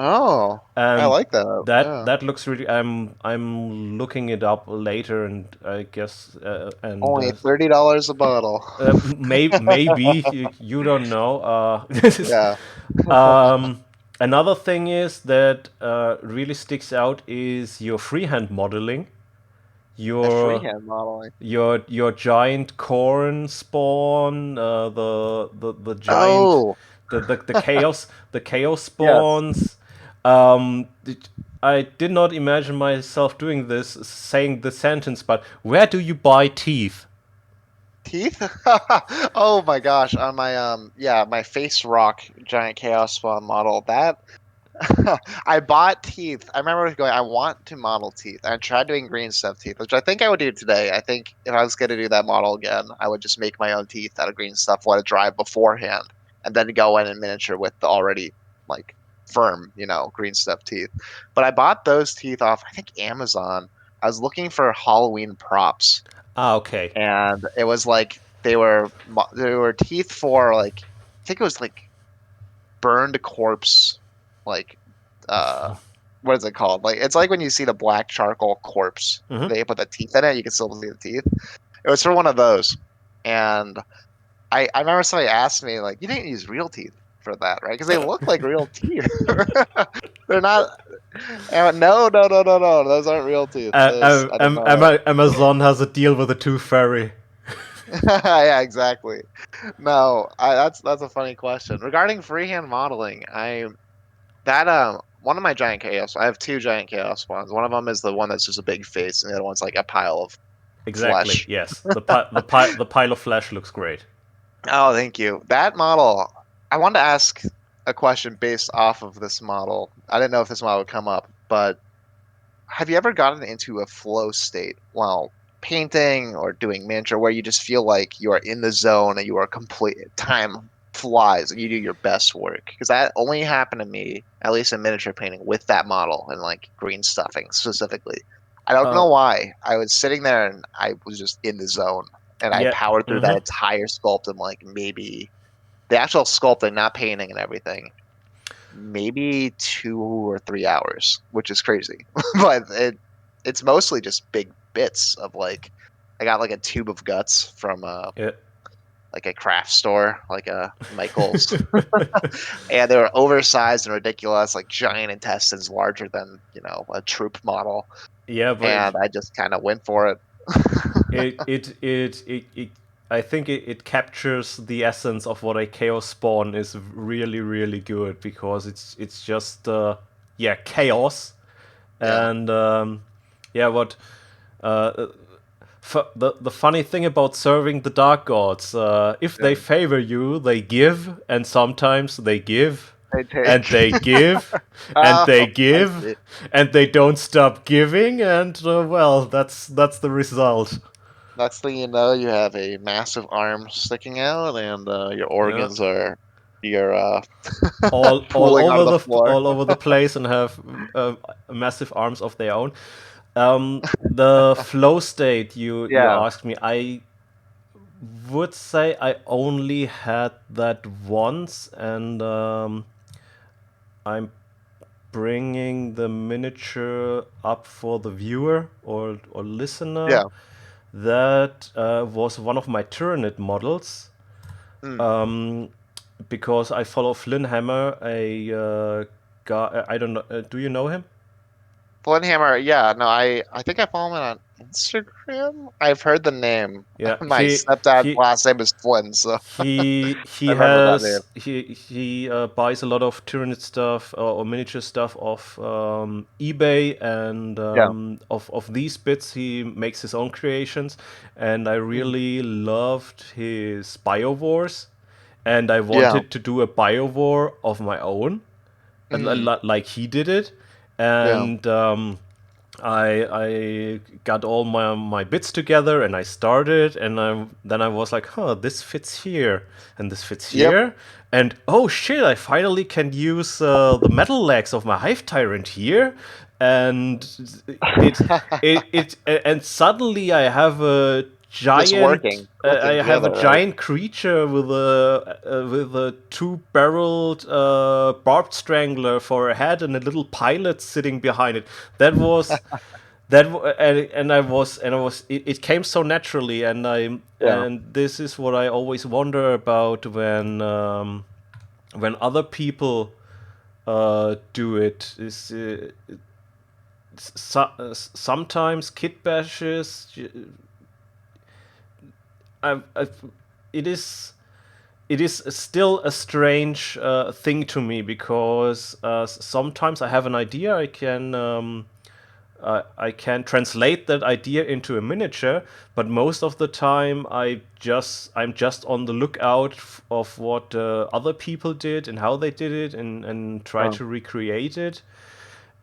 Oh, I And like that. Yeah. that looks really. I'm looking it up later, and I guess and Only $30 a bottle. maybe you don't know. Yeah. Um, another thing is that really sticks out is your freehand modeling. A Your freehand modeling. your giant corn spawn, the giant Oh, the chaos yes. spawns. I did not imagine myself doing this, saying the sentence, but where do you buy teeth? Teeth? Oh my gosh. On my yeah, my face rock giant chaos spawn model. That I bought teeth. I remember going, I want to model teeth. I tried doing green stuff teeth, which I think I would do today. I think if I was going to do that model again, I would just make my own teeth out of green stuff, let it dry beforehand, and then go in and miniature with the already like firm, green stuff teeth. But I bought those teeth off, I think Amazon. I was looking for Halloween props, Ah, okay. and it was like they were teeth for like I think it was like burned corpse like uh what is it called? Like it's like when you see the black charcoal corpse, Hmm. they put the teeth in it, you can still see the teeth. It was for one of those. And I remember somebody asked me, like, you didn't use real teeth for that, right? Because they look like real teeth. They're not I went, no, no, no, no, no. Those aren't real teeth. Those I did not. Amazon has a deal with the tooth fairy. Yeah, exactly. No, that's a funny question. Regarding freehand modeling, that one of my giant chaos. I have two giant chaos spawns. One of them is the one that's just a big face, and the other one's like a pile of Exactly. flesh. Yes. The pile of flesh looks great. Oh, thank you. That model, I wanted to ask a question based off of this model. I didn't know if this model would come up, but have you ever gotten into a flow state while painting or doing miniature where you just feel like you are in the zone and you are complete time flies and you do your best work. Because that only happened to me, at least in miniature painting, with that model and like green stuffing specifically. I don't Uh, know why. I was sitting there and I was just in the zone and I yeah. powered through that Hmm. entire sculpt in like maybe the actual sculpting, not painting and everything, maybe 2 or 3 hours, which is crazy. But it's mostly just big bits of like I got like a tube of guts from Yeah. like a craft store, like a Michael's, and they were oversized and ridiculous, like giant intestines larger than, a troop model. Yeah, but And I just kind of went for it. it I think it captures the essence of what a chaos spawn is really really good because it's just yeah, chaos. Yeah. And yeah, what uh, the funny thing about serving the dark gods, if they Yeah. favor you, they give, and sometimes they give, They and take. they give, and Oh, they I give, see. and they don't stop giving, and well, that's the result. Next thing you know, you have a massive arm sticking out, and your Yeah. organs are you're All pooling onto over the the floor. all over the place and have massive arms of their own. The flow state you Yeah, asked me, I would say I only had that once, and I'm bringing the miniature up for the viewer or listener. yeah. That was one of my Tyranid models. Mm. Um, because I follow Flynn Hammer, a guy. I don't know. Do you know him? Hammer, yeah, no, I think I follow him on Instagram. I've heard the name. Yeah, My stepdad's he last name is Flynn, so I he remember that name. has he buys a lot of Tyranid stuff or miniature stuff off eBay, and Yeah. of these bits he makes his own creations, and I Mm. really loved his Biowars, and I Yeah. wanted to do a Biowar of my own, Mm. like he did it, Yeah. and I got all my bits together and I started, and then I was like, huh, this fits here and this fits Yep. here, and oh shit, I finally can use the metal legs of my Hive Tyrant here, and it and suddenly I have a Just giant working, clicking I have a together, right? giant creature with a two-barreled barbed strangler for a head and a little pilot sitting behind it. That was and I was it came so naturally, Yeah. and this is what I always wonder about when other people do it is sometimes kit bashes. I've, it is it is still a strange thing to me because sometimes I have an idea, I can translate that idea into a miniature, but most of the time I'm just on the lookout of what other people did and how they did it, and try Oh. to recreate it.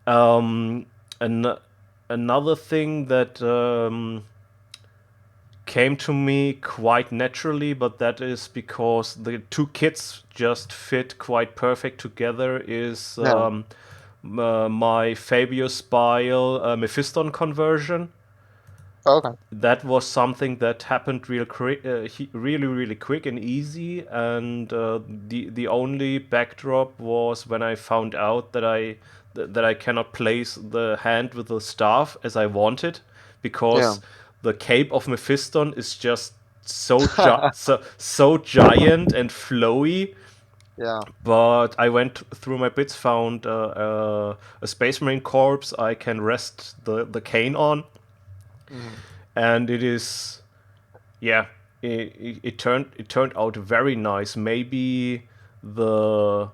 Um, and another thing that came to me quite naturally, but that is because the two kits just fit quite perfect together, is Yeah. my Fabius Bile Mephiston conversion. Okay. That was something that happened really really quick and easy, and the only backdrop was when I found out that I cannot place the hand with the staff as I wanted, Yeah. because the cape of Mephiston is just so giant and flowy. Yeah. But I went through my bits, found a Space Marine corpse I can rest the cane on, Mhm. and it is, yeah, it turned out very nice. Maybe the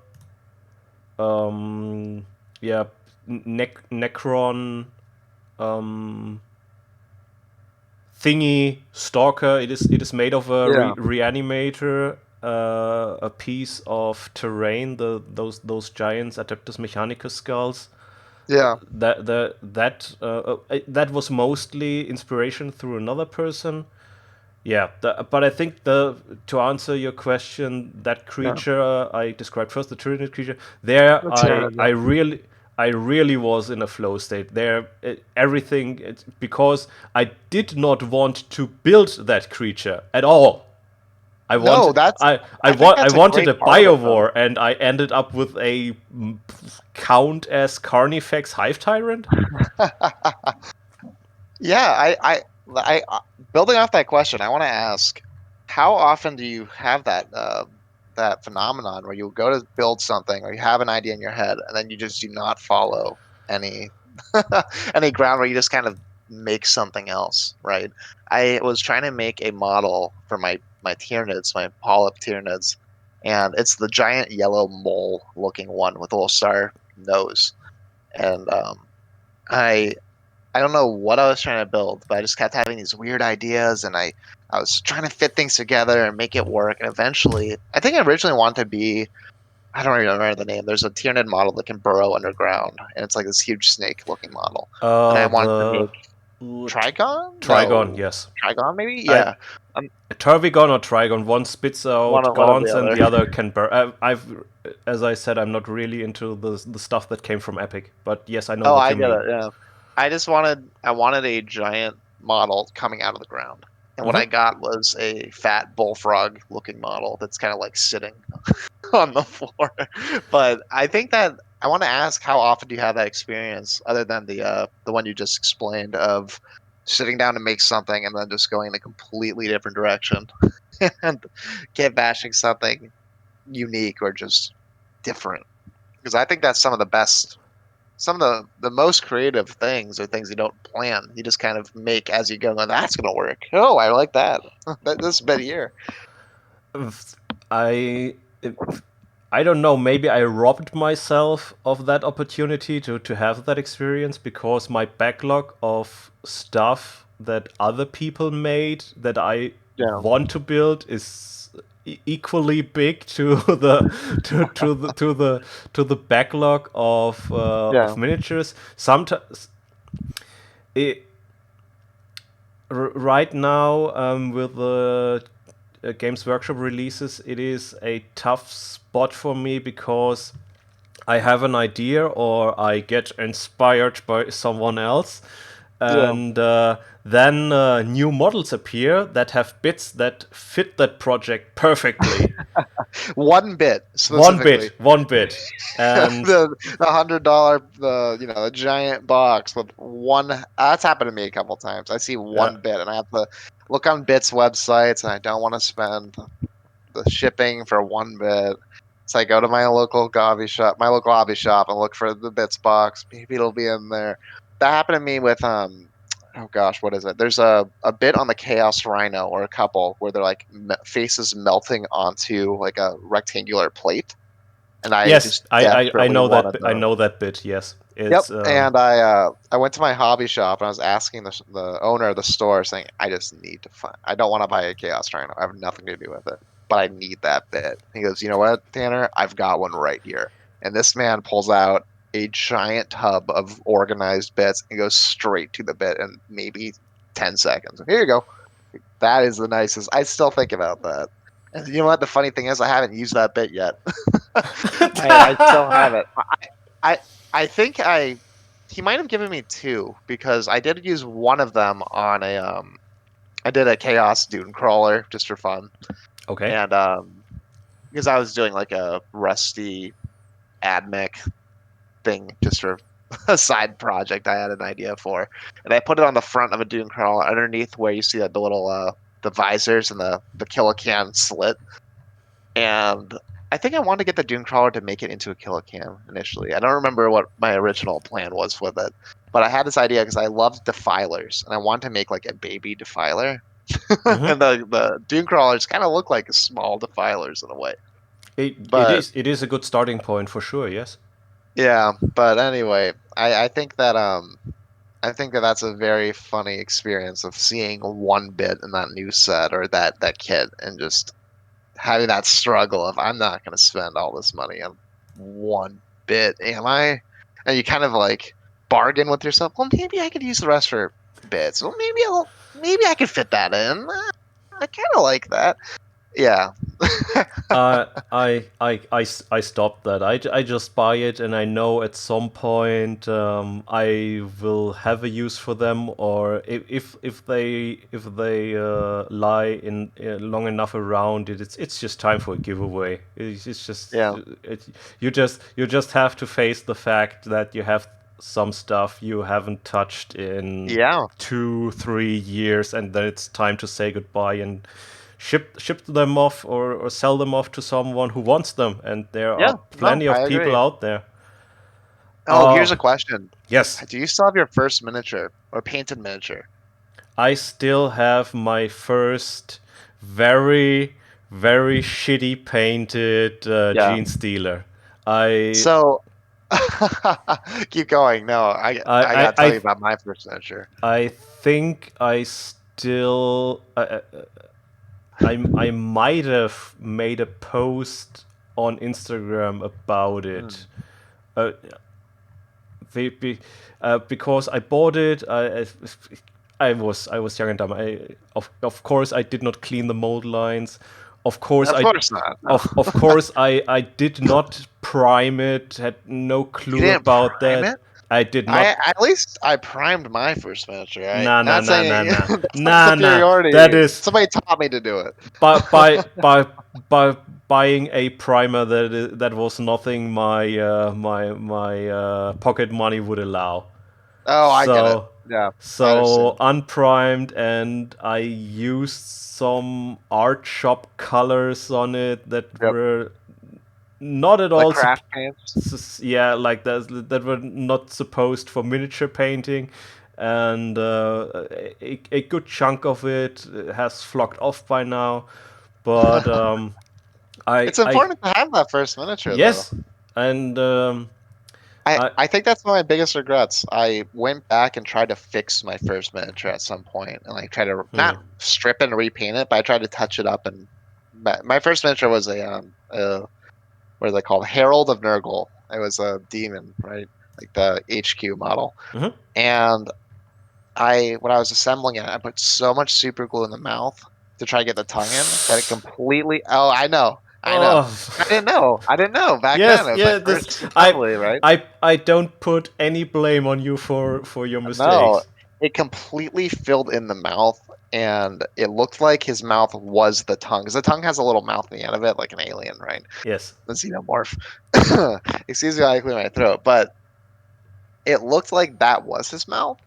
um yeah, Necron um thingy stalker, it is made of a Yeah. reanimator, a piece of terrain, those giants Adeptus Mechanicus skulls. Yeah. That was mostly inspiration through another person. Yeah, but I think the to answer your question, that Yeah. creature I described first, the Tyranid creature, there Let's hear it. I really was in a flow state. There, everything because I did not want to build that creature at all. No, that's. I think I that's a wanted great a part of it, though. biowar, and I ended up with a count as Carnifex Hive Tyrant. Yeah, building off that question, I want to ask, how often do you have that phenomenon where you go to build something or you have an idea in your head and then you just do not follow any any ground where you just kind of make something else, right? I was trying to make a model for my Tyranids, my polyp Tyranids, and it's the giant yellow mole looking one with a little star nose. And I I don't know what I was trying to build, but I just kept having these weird ideas, and I was trying to fit things together and make it work. And eventually, I think I originally wanted to be, I don't even remember the name. There's a Tyranid model that can burrow underground, and it's like this huge snake-looking model. And I wanted to The make Trigon? Trigon, No, yes. Trigon maybe? I Yeah, um, Turvigon or Trigon. One spits out one of the Gaunts, and other. the other can burn. As I said, I'm not really into the stuff that came from Epic, but yes, I know Oh, what I you get mean. it. Yeah. I wanted a giant model coming out of the ground. And what Hmm. I got was a fat bullfrog looking model that's kind of like sitting on the floor. But I think that I want to ask, how often do you have that experience other than the one you just explained of sitting down to make something and then just going in a completely different direction and get bashing something unique or just different? Because I think that's some of the best, some of the most creative things are things you don't plan. You just kind of make as you go. And that's gonna work. Oh, I like that. This bit here. I I don't know. Maybe I robbed myself of that opportunity to have that experience because my backlog of stuff that other people made that I Yeah, want to build is equally big to the to the backlog yeah, of miniatures. Sometimes it, right now, with the Games Workshop releases, it is a tough spot for me because I have an idea or I get inspired by someone else, yeah. and then new models appear that have bits that fit that project perfectly. One bit specifically. One bit, and The $100, the giant box with one. That's happened to me a couple times. I see uh, one bit and I have to look on bits websites and I don't want to spend the shipping for one bit. So I go to my local hobby shop, and look for the bits box. Maybe it'll be in there. That happened to me with oh gosh, what is it? There's a bit on the Chaos Rhino or a couple where they're like faces melting onto like a rectangular plate, and I yes, just desperately wanted I those. know that bit. Yes, Yep, it's and I went to my hobby shop and I was asking the owner of the store, saying, I just need to find. I don't want to buy a Chaos Rhino. I have nothing to do with it, but I need that bit. He goes, you know what, Tanner? I've got one right here. And this man pulls out a giant tub of organized bits and goes straight to the bit in maybe 10 seconds. Here you go. That is the nicest. I still think about that. And you know what? The funny thing is, I haven't used that bit yet. I still have it. I I think I he might have given me two because I did use one of them on a I did a chaos dune crawler just for fun, okay. and because I was doing like a rusty admech thing just for a side project I had an idea for, and I put it on the front of a dune crawler underneath where you see that the little the visors and the kilocan slit. And I think I wanted to get the Dune Crawler to make it into a Killicam initially. I don't remember what my original plan was with it, but I had this idea because I loved defilers and I wanted to make like a baby defiler. Hmm. And the Dune Crawlers kind of look like small defilers in a way. But It is a good starting point for sure. Yes. yeah, but anyway, I think that that's a very funny experience of seeing one bit in that new set or that kit and just having that struggle of I'm not going to spend all this money on one bit, am I? and you kind of like bargain with yourself. Well, maybe I could use the rest for bits. Well, maybe I could fit that in. I kind of like that. Yeah. I stopped that. I just buy it, and I know at some point I will have a use for them, or if they lie in long enough around it, it's just time for a giveaway. It's just Yeah. you just have to face the fact that you have some stuff you haven't touched in Yeah. 2-3 years, and then it's time to say goodbye and ship them off, or sell them off to someone who wants them, and there are Yeah. No, plenty I of people agree. out there. Oh, here's a question. Yes, Do you still have your first miniature or painted miniature? I still have my first very very shitty painted Yeah. Gene Stealer. I So keep going. No, I I I gotta tell you I, about my first miniature. I think I might have made a post on Instagram about it. Hmm. Uh, be, be, because I bought it. I was young and dumb. Of course I did not clean the mold lines. Of course Of I course not. No. of course I did not prime it. Had no You clue didn't about prime that. it? I did I not. at least I primed my first miniature. Right? Nah, nah, Not nah, nah, saying nah, that's not nah, nah. That superiority. is Somebody taught me to do it. by buying a primer that was nothing my pocket money would allow. Oh, I get it. So Yeah, I so understand. unprimed, and I used some art shop colors on it that Yep. were not at Like all craft paints. yeah, like that were not supposed for miniature painting, and a good chunk of it has flocked off by now, but It's I important to have that first miniature, though. yes, and I, I I think that's one of my biggest regrets. I went back and tried to fix my first miniature at some point and like try to hmm, not strip and repaint it, but I tried to touch it up. And my first miniature was what are they called? Herald of Nurgle. It was a demon, right? Like the HQ model. mhm. And when I was assembling it, I put so much super glue in the mouth to try to get the tongue in that it completely. Oh, I know. Oh. I didn't know back then. Yes, It was my yeah. This first I assembly, right? I don't put any blame on you for your No, mistakes. it completely filled in the mouth, and it looked like his mouth was the tongue, because the tongue has a little mouth at the end of it, like an alien, right? Yes. The xenomorph. Excuse me while I clear my throat, but it looked like that was his mouth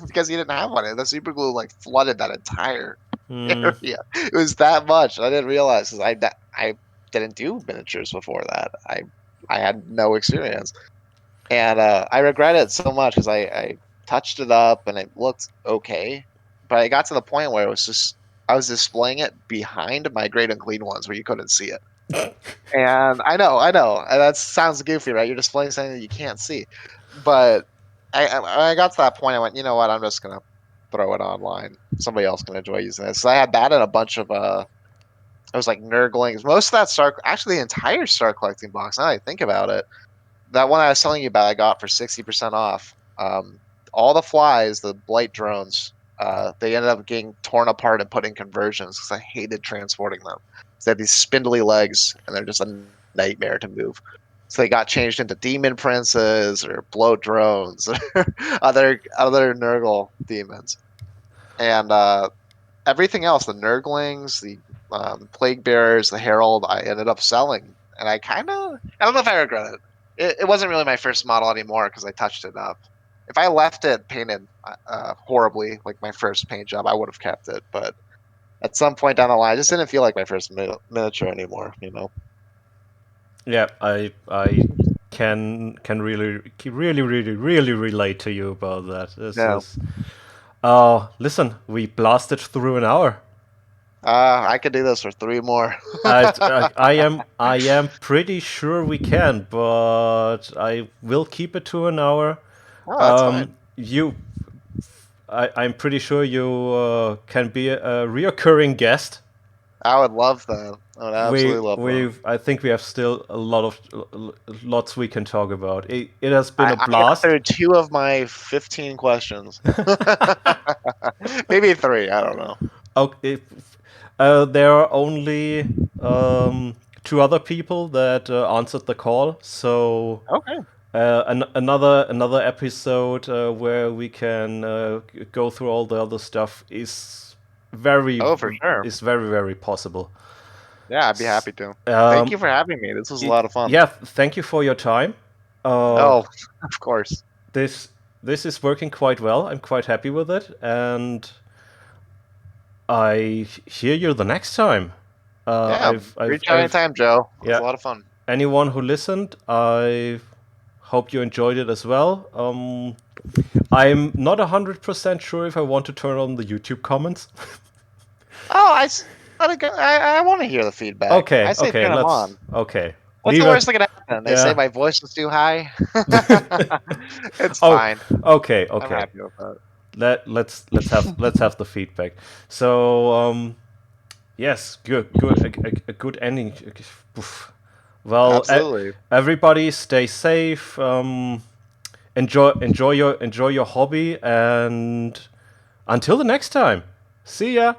because he didn't have one. The super glue like flooded that entire Hmm. area. It was that much. I didn't realize because I didn't do miniatures before that. I had no experience. And I regret it so much because I touched it up and it looked okay, but I got to the point where it was just I was displaying it behind my great and clean ones where you couldn't see it. And I know, and that sounds goofy, right? You're displaying something that you can't see, but I got to that point. I went, you know what? I'm just gonna throw it online. Somebody else can enjoy using this. So I had that and a bunch of it was like Nurglings. Most of that actually the entire Star collecting box. Now that I think about it, that one I was telling you about, I got for 60% off. All the flies, the blight drones, they ended up getting torn apart and put in conversions because I hated transporting them. So they have these spindly legs and they're just a nightmare to move. So they got changed into demon princes or bloat drones or other Nurgle demons. And everything else, the Nurglings, the Plague Bearers, the Herald, I ended up selling. And I don't know if I regret it. It wasn't really my first model anymore because I touched it up. If I left it painted horribly, like my first paint job, I would have kept it. But at some point down the line, I just didn't feel like my first miniature anymore, you know? Yeah, I can really relate to you about that. This Yeah. is listen, we blasted through an hour. I could do this for three more. I am pretty sure we can, but I will keep it to an hour. Oh, that's fine. I'm pretty sure you can be a reoccurring guest. I would love that. I would absolutely love that. I think we have still a lot of lots we can talk about. It has been a I got blast. through 2 of my 15 questions. Maybe 3. I don't know. Okay, there are only two other people that answered the call, so Okay. another episode where we can go through all the other stuff Oh, for sure. is very possible. Yeah, I'd be happy to. Thank Um, you for having me. This was a lot of fun. yeah, thank you for your time. Uh, Oh, of course. this this is working quite well. I'm quite happy with it, and I hear you the next time. Yeah, reach out I've anytime, Joe. It was yeah. a lot of fun. Anyone who listened, I hope you enjoyed it as well. I'm not 100% sure if I want to turn on the YouTube comments. Oh, I want to hear the feedback. I say turn them on. Okay. What's Leave the it. worst that can happen? They say Yeah. my voice is too high. It's Oh, fine. okay, I'm okay. happy with that. Let's have the feedback. So yes, a good ending. Oof. Well, Absolutely. everybody, stay safe. Enjoy your hobby, and until the next time. See ya.